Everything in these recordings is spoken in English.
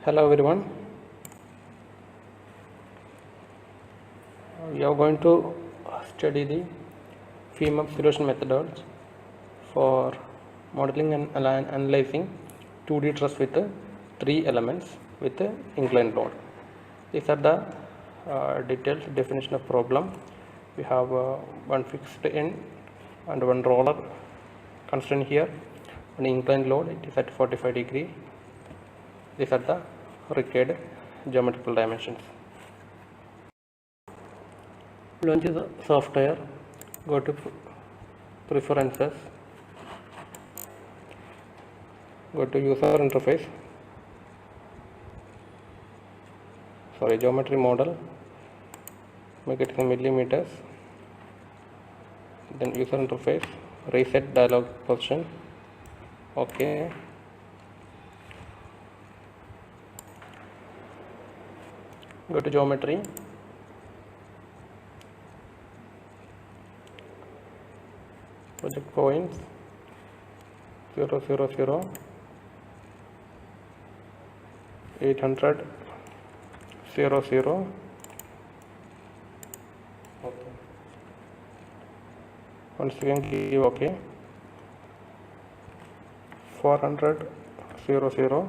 Hello everyone. We are going to study the FEMAP solution methods for modeling and analyzing 2D truss with 3 elements with inclined load. These are the detailed definition of problem. We have one fixed end and one roller constraint here. An inclined load, it is at 45 degree. These are the required geometrical dimensions. Launch the software, go to preferences, go to user interface, geometry model, make it in millimeters, then user interface, reset dialog position, OK. Go to geometry, project points 0, 0, 0, 800, 0, 0. Okay. Once again give OK. 400, 0, 0.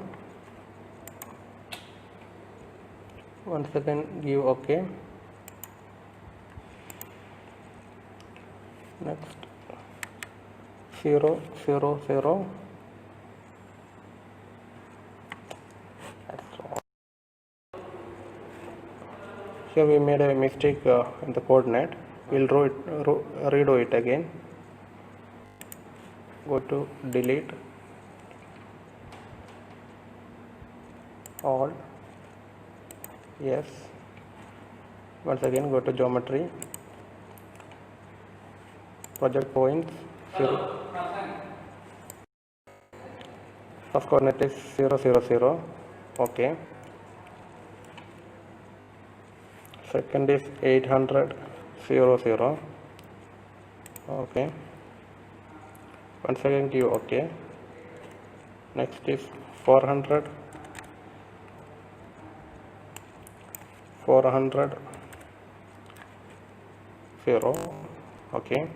Once again give OK. Next 0, 0, 0. Here we made a mistake in the coordinate. We'll redo it again. Go to delete all. Yes. Once again go to geometry, project points 0. First coordinate is 0, 0, 0. Okay. Second is 800, 0, 0. Okay. Once again give OK. Next is 400, 400, 0. Okay.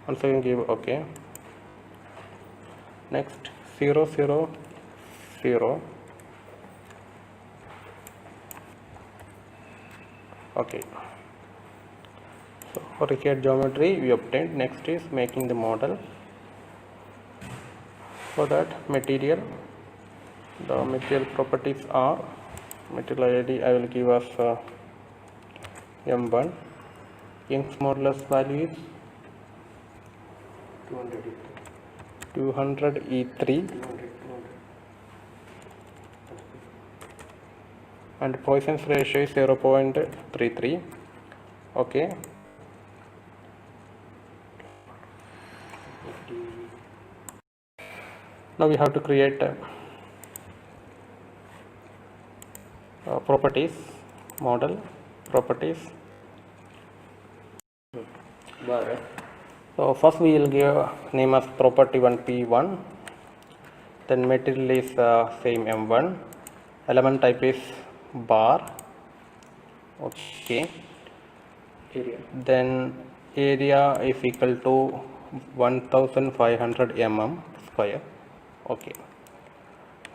Once again give OK. Next 0, 0, 0. Okay. So for required geometry we obtained. Next is making the model. For that material, the material properties are material ID I will give as M1. Young's modulus value is 200 E3 and Poisson's ratio is 0.33. Okay. Now we have to create properties, model, properties. So first we will give name as property 1 P1, then material is same M1, element type is bar. Okay. Then area is equal to 1500 mm square. Okay.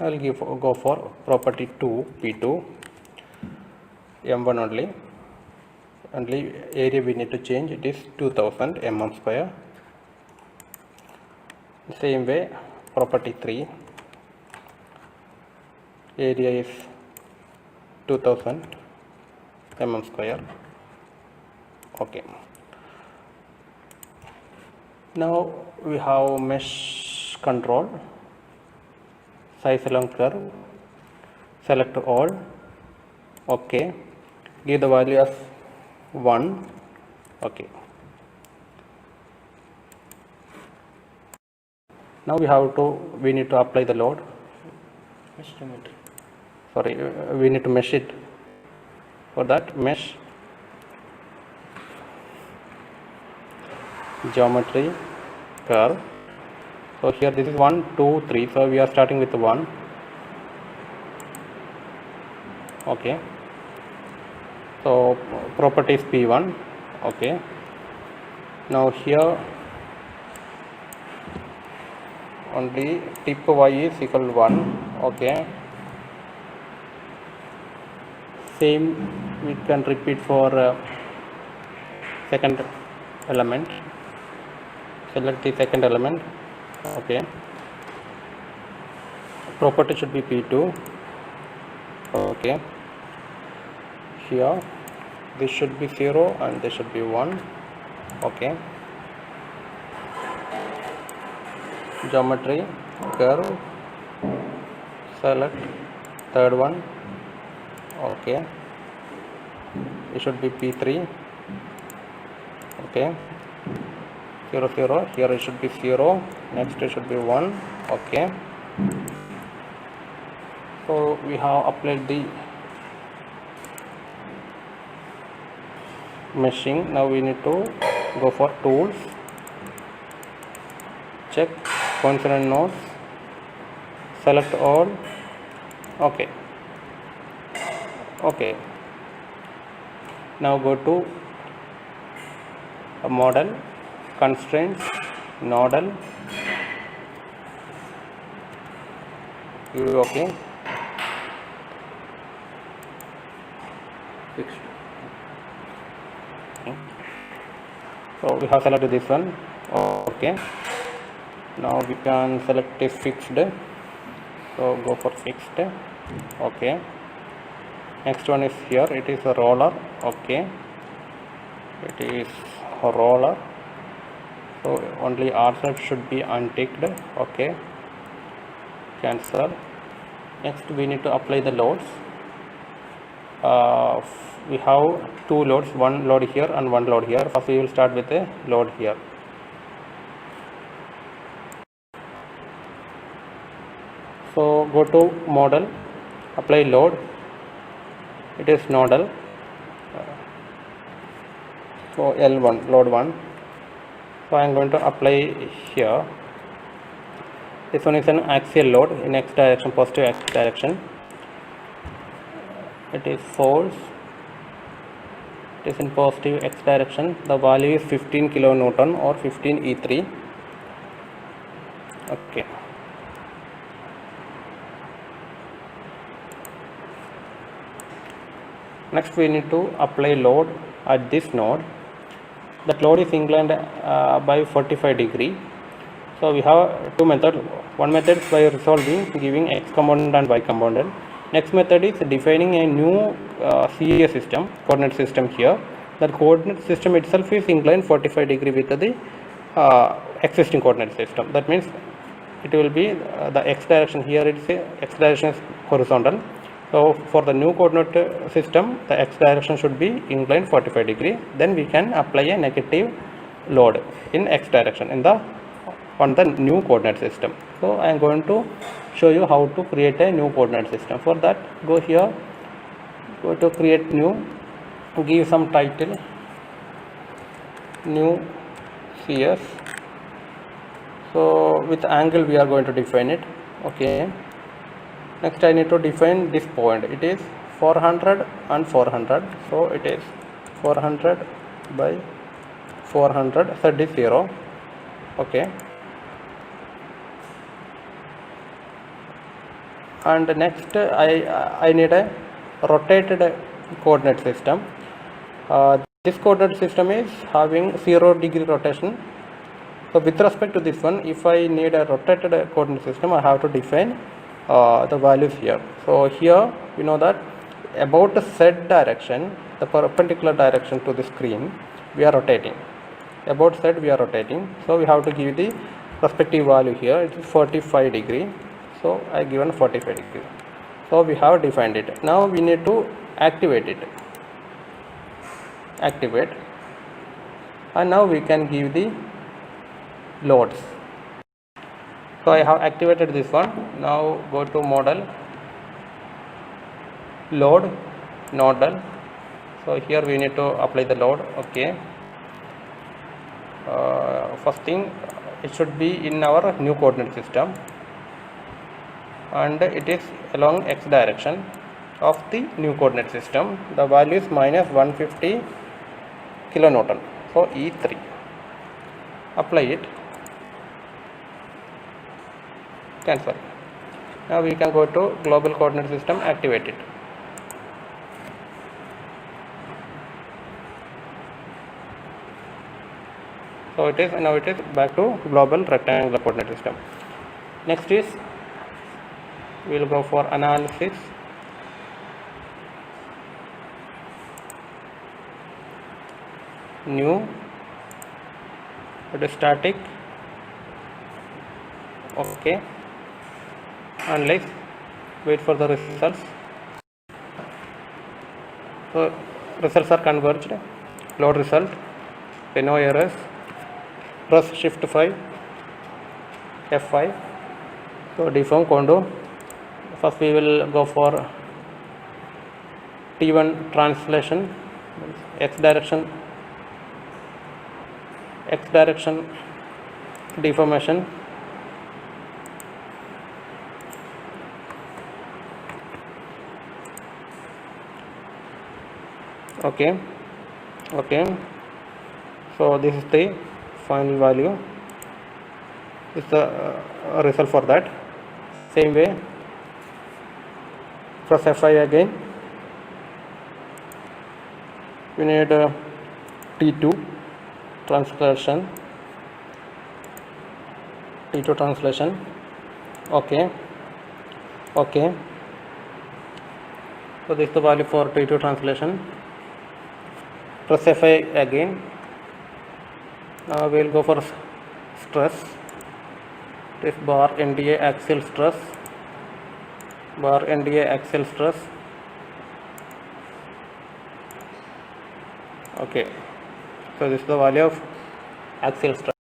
I will go for property 2 P2, M1 only area we need to change, it is 2000 mm square. Same way property 3, area is 2000 mm square. Okay. Now we have mesh control, size along curve, select all. Okay. Give the value as 1. Okay. Now we need to apply the load. We need to mesh it. For that, mesh, geometry, curve. So here this is 1, 2, 3. So we are starting with 1. Okay, so properties P1. Okay, now here only tip y is equal to 1. Okay, same we can repeat for second element. Select the second element. Okay, property should be P2. Okay, here this should be 0 and this should be 1. Okay, geometry, curve, select third one. Okay, it should be P3. Okay, 0 0, here it should be 0, next it should be 1. Okay, so we have applied the meshing. Now we need to go for tools, check coincident nodes, select all. Okay, okay, now go to a model, constraints, nodal, okay, fixed. So we have selected this one. Okay, now we can select a fixed, so go for fixed. Okay, next one is here, it is a roller. Okay, it is a roller, so only R should be unticked. Okay, cancel. Next we need to apply the loads. We have two loads, one load here and one load here. First we will start with a load here. So go to model, apply load, it is nodal, so L1, load 1. So I am going to apply here. This one is an axial load in x direction, positive x direction. It is force, it is in positive x direction. The value is 15 kilonewton or 15 E3. Okay, next we need to apply load at this node. That load is inclined by 45 degree. So we have two methods. One method is by resolving, giving x component and y component. Next method is defining a new CA system, coordinate system here. That coordinate system itself is inclined 45 degree with the existing coordinate system. That means it will be the x direction here, it is x direction is horizontal. So for the new coordinate system, the x direction should be inclined 45 degree. Then we can apply a negative load in x direction on the new coordinate system. So I am going to show you how to create a new coordinate system. For that, go here, go to create new, give some title, new CS. So with angle we are going to define it. Okay, next I need to define this point. It is 400 and 400, so it is 400 by 400, set is 0. Okay, and next I need a rotated coordinate system. This coordinate system is having 0 degree rotation. So with respect to this one, if I need a rotated coordinate system, I have to define the values here. So here we know that about the z direction, the perpendicular direction to the screen, we are rotating. About z we are rotating, so we have to give the respective value here. It is 45 degree, so I given 45 degree. So we have defined it. Now we need to activate it. Activate, and now we can give the loads. So I have activated this one. Now go to model, load, nodal. So here we need to apply the load. Okay, first thing, it should be in our new coordinate system and it is along x direction. of the new coordinate system. The value is minus 150 kilonewton. So E3. Apply it. Cancel. Now we can go to global coordinate system, activate it. So it is back to global rectangular coordinate system. Next is we will go for analysis. New, it is static. Okay, analyze, wait for the results. So results are converged. Load result, no errors. Press shift 5, F5. So deform condo. First we will go for T1 translation, x direction deformation. Okay. So this is the final value. This is the result for that. Same way, press F5 again. We need T2 translation. Okay. So this is the value for T2 translation. Press F5 again. Now we will go for stress. This bar NDA axial stress. Okay. So this is the value of axial stress.